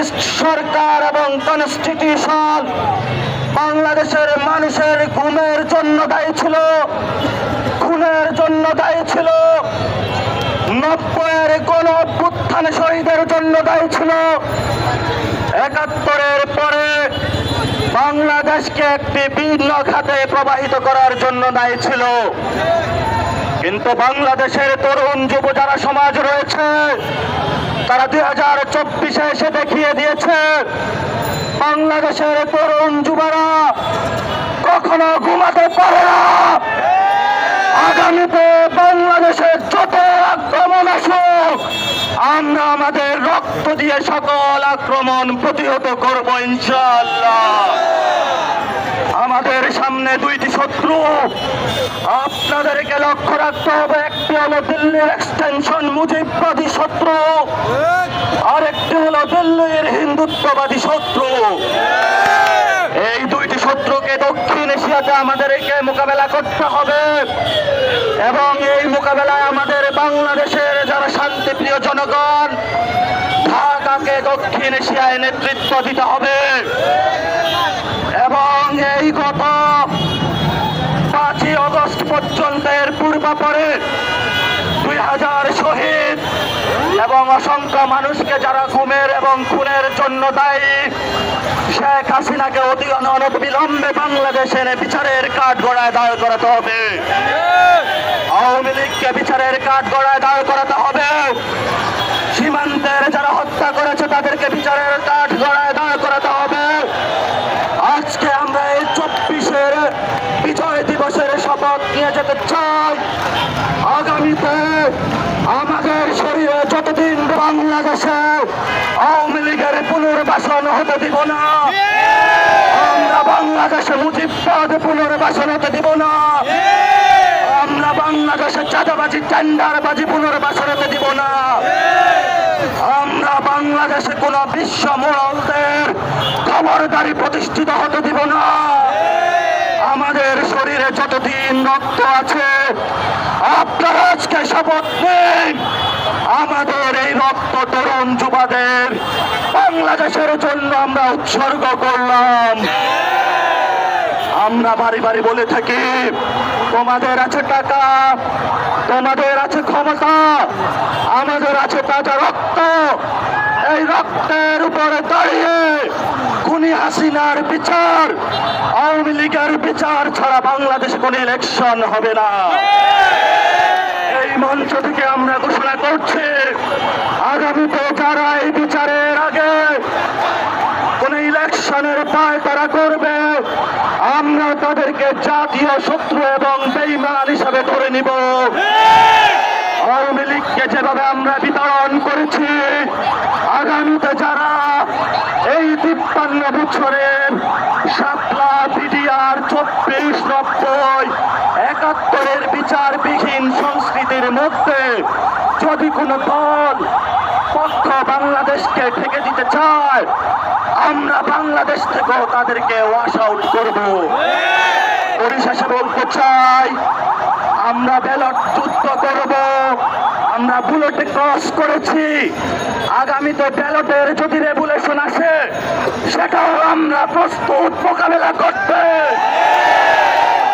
Fascist সরকার এবং constitution বাংলাদেশের মানুষের ঘুমের জন্য দায়ী ছিল, খুনের জন্য দায়ী ছিল, 90-এর গণ অভ্যুত্থানে শহীদের জন্য দায়ী ছিল, ৭১-এর পরে বাংলাদেশকে একটি ভিন্ন খাতে প্রবাহিত করার জন্য দায়ী ছিল। কিন্তু বাংলাদেশের তরুণ যুব যারা সমাজ রয়েছে তারা 2024-এ এসে দেখিয়ে দিয়েছে বাংলাদেশের তরুণ যুবরা কখনো ঘুমাতে পারে না। আগামীতে বাংলাদেশে যত আক্রমণ আসুক আমরা আমাদের রক্ত দিয়ে সকল আক্রমণ প্রতিহত করব ইনশাআল্লাহ। আমাদের সামনে দুইটি শত্রু, আপনাদেরকে লক্ষ্য রাখতে হবে। একটি হলো দিল্লির এক্সটেনশন মুজিববাদী শত্রু, আরেকটি হলো দিল্লির হিন্দুত্ববাদী শত্রু। এই দুইটি শত্রুকে দক্ষিণ এশিয়াতে আমাদেরকে মোকাবেলা করতে হবে এবং এই মোকাবেলায় আমাদের বাংলাদেশের যারা শান্তিপ্রিয় জনগণ, ঢাকাকে দক্ষিণ এশিয়ায় নেতৃত্ব দিতে হবে। এবং এই গত 5ই আগস্ট পর্যন্ত এর পূর্বাপরে 2000 শহীদ এবং অসংখ্য মানুষকে যারা ঘুমের এবং খুনের জন্য দায়ী, শেখ হাসিনাকে অতি অনবিলম্বে বাংলাদেশে বিচারের কাঠগড়ায় দাঁড় করাতে হবে। আওয়ামী লীগকে বিচারের কাঠগড়ায় দাঁড় করাতে হবে। সীমান্তের যারা হত্যা করেছে তাদেরকে বিচারের কাঠগড়ায় দাঁড় করাতে হবে। আজকে আমরা এই 24-এর বিজয় দিবসের শপথ নিয়ে যেতে চাই। আগামীতে আমাদের শরীরে যতদিন বাংলাদেশে আওয়ামী লীগের পুনর্বাসন হতে দিব না, আমরা বাংলাদেশে মুজিববাদ পুনর্বাসন হতে দিব না, আমরা বাংলাদেশে চাঁদাবাজি টেন্ডারবাজি পুনর্বাসন হতে দিব না, আমরা বাংলাদেশে কোন বিশ্ব মোড়লদের খবরদারি প্রতিষ্ঠিত হতে দিব না। আমাদের শরীরে যতদিন রক্ত আছে আপনারা আজকে শপথ নিন, আমাদের এই রক্ত তরুণ যুবাদের বাংলাদেশের জন্য আমরা উৎসর্গ করলাম। আমরা বাড়ি বাড়ি বলে থাকি তোমাদের আছে টাকা, তোমাদের আছে ক্ষমতা, আমাদের আছে তাজা রক্ত। এই রক্তের উপরে দাঁড়িয়ে খুনি হাসিনার বিচার, আওয়ামী লীগের বিচার ছাড়া বাংলাদেশে কোনো ইলেকশন হবে না। এই মঞ্চ থেকে আমরা ঘোষণা করছি আগামীতে যারা এই বিচারের আগে কোন ইলেকশনের পায় তারা করবে, আমরা তাদেরকে জাতীয় শত্রু এবং বেঈমান হিসাবে ধরে নিব। আওয়ামী লীগকে যেভাবে আমরা বিতরণ করেছি, আগামীতে যারা এই 53 বছরের শাপলা, বিডিআর, 24, 90, 71-এর বিচারবিহীন সংস্কৃতির মধ্যে যদি কোনো দল পক্ষ বাংলাদেশকে ঠেকে দিতে চায়, আমরা বাংলাদেশ থেকেও তাদেরকে ওয়াশ আউট করব। পরিশেষে বলতে চাই আমরা ব্যালট যুদ্ধ করব, আমরা বুলেটে ক্রস করেছি। আগামীতে ব্যালটের যদি রেগুলেশন আসে সেটাও আমরা প্রস্তুত মোকাবেলা করতে।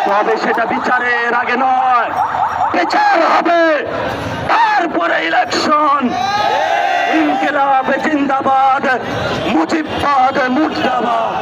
তবে সেটা বিচারের আগে নয়, বিচার হবে তারপরে ইলেকশন। ইনকিলাব জিন্দাবাদ, মুজিববাদ মুর্দাবাদ।